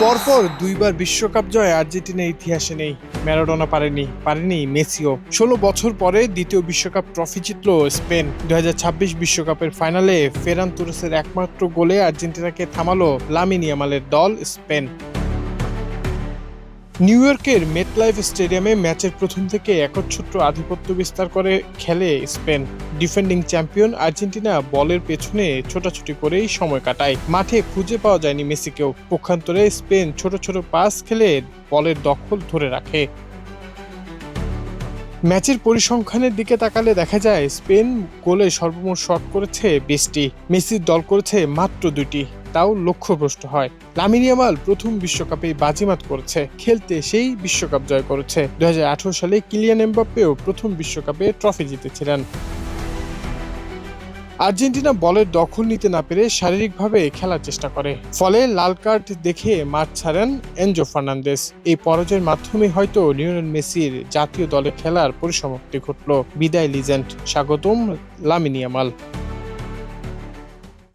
পরপর দুইবার বিশ্বকাপ জয় আর্জেন্টিনার ইতিহাসে নেই। ম্যারাডোনা পারেনি মেসিও। ১৬ বছর পরে দ্বিতীয় বিশ্বকাপ ট্রফি জিতল স্পেন। ২০২৬ বিশ্বকাপের ফাইনালে ফেরান তোরেসের একমাত্র গোলে আর্জেন্টিনাকে থামালো লামিন ইয়ামালের দল স্পেন। নিউ ইয়র্কের মেটলাইফ স্টেডিয়ামে ম্যাচের প্রথম থেকে একচ্ছত্র আধিপত্য বিস্তার করে খেলে স্পেন। ডিফেন্ডিং চ্যাম্পিয়ন আর্জেন্টিনা বলের পেছনে ছোটাছুটি করেই সময় কাটায়। মাঠে খুঁজে পাওয়া যায়নি মেসিকেও। পক্ষান্তরে স্পেন ছোট ছোট পাস খেলে বলের দখল ধরে রাখে। ম্যাচের পরিসংখ্যানের দিকে তাকালে দেখা যায় স্পেন গোলে সর্বমোট শট করেছে ২০টি, মেসির দল করেছে মাত্র ২টি, তাও লক্ষ্যভ্রষ্ট হয়। লামিন ইয়ামাল প্রথম বিশ্বকাপে বাজিমাত করেছে, খেলতে সেই বিশ্বকাপ জয় করেছে। ২০১৮ সালে কিলিয়ান এমবাপ্পেও প্রথম বিশ্বকাপে ট্রফি জিতেছিলেন। আর্জেন্টিনা বলের দখল নিতে না পেরে শারীরিকভাবে খেলার চেষ্টা করে, ফলে লাল কার্ড দেখে মাঠ ছাড়েন এনজো ফার্নান্দেজ। এই পরাজয়ের মাধ্যমে হয়তো লিওনেল মেসির জাতীয় দলে খেলার পরিসমাপ্তি ঘটল। বিদায় লিজেন্ড, স্বাগতম লামিন ইয়ামাল।